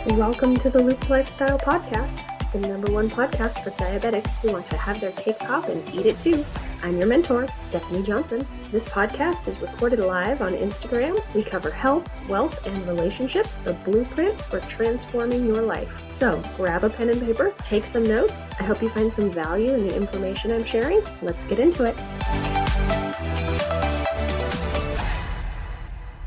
Welcome to the Loop Lifestyle Podcast, the #1 podcast for diabetics who want to have their cake pop and eat it too. I'm your mentor, Stephanie Johnson. This podcast is recorded live on Instagram. We cover health, wealth, and relationships, the blueprint for transforming your life. So grab a pen and paper, take some notes. I hope you find some value in the information I'm sharing. Let's get into it.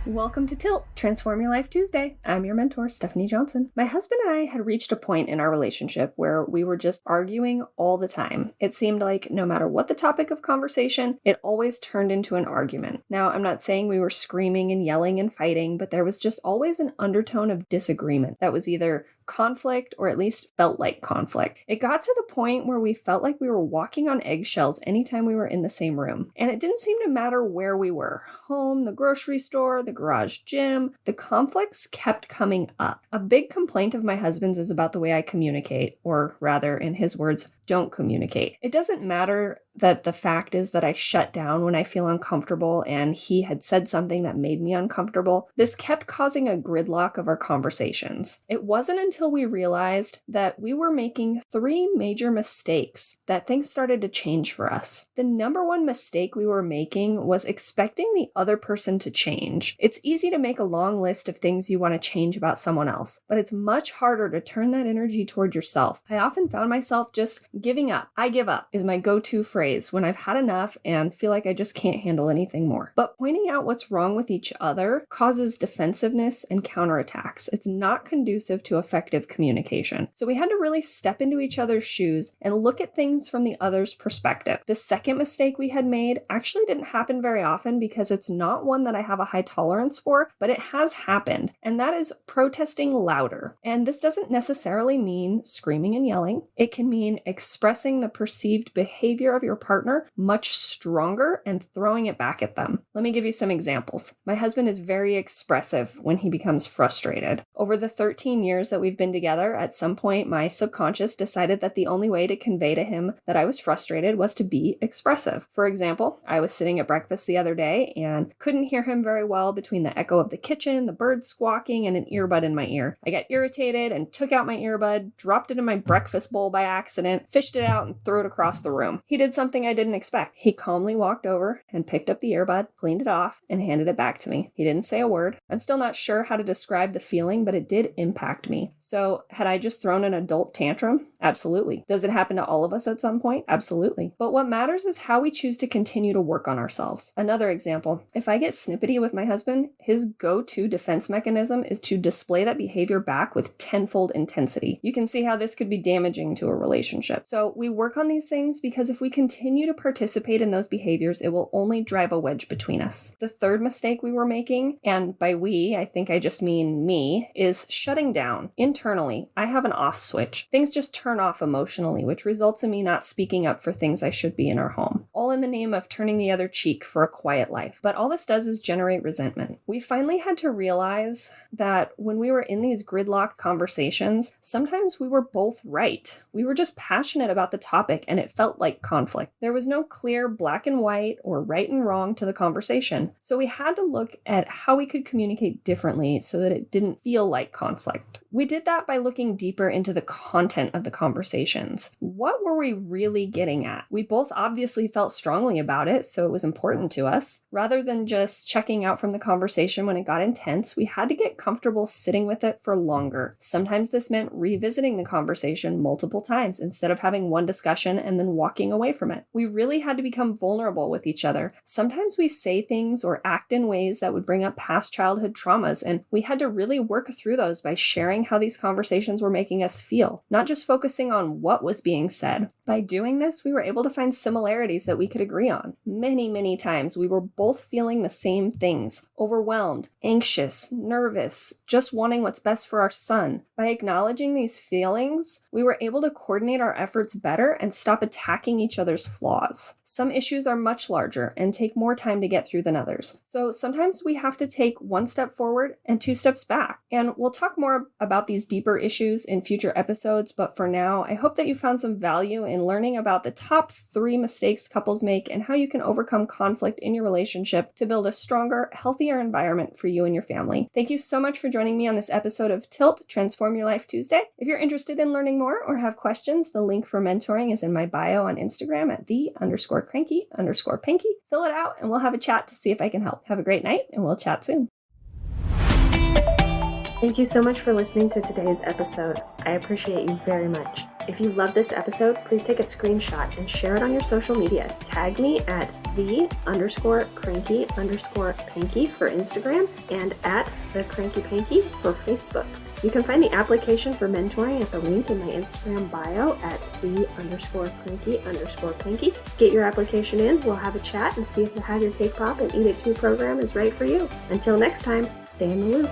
Welcome to Tilt, Transform Your Life Tuesday. I'm your mentor, Stephanie Johnson. My husband and I had reached a point in our relationship where we were just arguing all the time. It seemed like no matter what the topic of conversation, it always turned into an argument. Now, I'm not saying we were screaming and yelling and fighting, but there was just always an undertone of disagreement that was either conflict or at least felt like conflict. It got to the point where we felt like we were walking on eggshells anytime we were in the same room. And it didn't seem to matter where we were. Home, the grocery store, the garage gym. The conflicts kept coming up. A big complaint of my husband's is about the way I communicate, or rather, in his words, don't communicate. It doesn't matter that the fact is that I shut down when I feel uncomfortable and he had said something that made me uncomfortable. This kept causing a gridlock of our conversations. It wasn't until we realized that we were making 3 major mistakes that things started to change for us. The #1 mistake we were making was expecting the other person to change. It's easy to make a long list of things you want to change about someone else, but it's much harder to turn that energy toward yourself. I often found myself just giving up. I give up is my go-to phrase when I've had enough and feel like I just can't handle anything more. But pointing out what's wrong with each other causes defensiveness and counterattacks. It's not conducive to effective communication. So we had to really step into each other's shoes and look at things from the other's perspective. The second mistake we had made actually didn't happen very often because it's not one that I have a high tolerance for, but it has happened, and that is protesting louder. And this doesn't necessarily mean screaming and yelling. It can mean expressing the perceived behavior of your partner much stronger and throwing it back at them. Let me give you some examples. My husband is very expressive when he becomes frustrated. Over the 13 years that we've been together, at some point my subconscious decided that the only way to convey to him that I was frustrated was to be expressive. For example, I was sitting at breakfast the other day and couldn't hear him very well between the echo of the kitchen, the birds squawking, and an earbud in my ear. I got irritated and took out my earbud, dropped it in my breakfast bowl by accident, fished it out, and threw it across the room. He did something I didn't expect. He calmly walked over and picked up the earbud, cleaned it off, and handed it back to me. He didn't say a word. I'm still not sure how to describe the feeling, but it did impact me. So, had I just thrown an adult tantrum? Absolutely. Does it happen to all of us at some point? Absolutely. But what matters is how we choose to continue to work on ourselves. Another example, if I get snippety with my husband, his go-to defense mechanism is to display that behavior back with tenfold intensity. You can see how this could be damaging to a relationship. So we work on these things because if we continue to participate in those behaviors, it will only drive a wedge between us. The third mistake we were making, and by we, I think I just mean me, is shutting down. Internally, I have an off switch. Things just turn off emotionally, which results in me not speaking up for things I should be in our home. All in the name of turning the other cheek for a quiet life. But all this does is generate resentment. We finally had to realize that when we were in these gridlocked conversations, sometimes we were both right. We were just passionate about the topic and it felt like conflict. There was no clear black and white or right and wrong to the conversation. So we had to look at how we could communicate differently so that it didn't feel like conflict. We did that by looking deeper into the content of the conversations. What were we really getting at? We both obviously felt strongly about it, so it was important to us. Rather than just checking out from the conversation when it got intense, we had to get comfortable sitting with it for longer. Sometimes this meant revisiting the conversation multiple times instead of having one discussion and then walking away from it. We really had to become vulnerable with each other. Sometimes we say things or act in ways that would bring up past childhood traumas, and we had to really work through those by sharing how these conversations were making us feel, not just focusing on what was being said. By doing this, we were able to find similarities that we could agree on. Many times we were both feeling the same things: overwhelmed, anxious, nervous, just wanting what's best for our son. By acknowledging these feelings, we were able to coordinate our efforts better and stop attacking each other's flaws. Some issues are much larger and take more time to get through than others. So sometimes we have to take one step forward and 2 steps back. And we'll talk more about these deeper issues in future episodes, but for now, I hope that you found some value in learning about the top 3 mistakes couples make and how you can overcome conflict in your relationship to build a stronger, healthier environment for you and your family. Thank you so much for joining me on this episode of Tilt Transform Your Life Tuesday. If you're interested in learning more or have questions, the link for mentoring is in my bio on Instagram at the_cranky_panky. Fill it out and we'll have a chat to see if I can help. Have a great night and we'll chat soon. Thank you so much for listening to today's episode. I appreciate you very much. If you love this episode, please take a screenshot and share it on your social media. Tag me at the_cranky_panky for Instagram and at @thecrankypanky for Facebook. You can find the application for mentoring at the link in my Instagram bio at the_cranky_panky. Get your application in, we'll have a chat and see if the Have Your Cake Pop and Eat It Too program is right for you. Until next time, stay in the loop.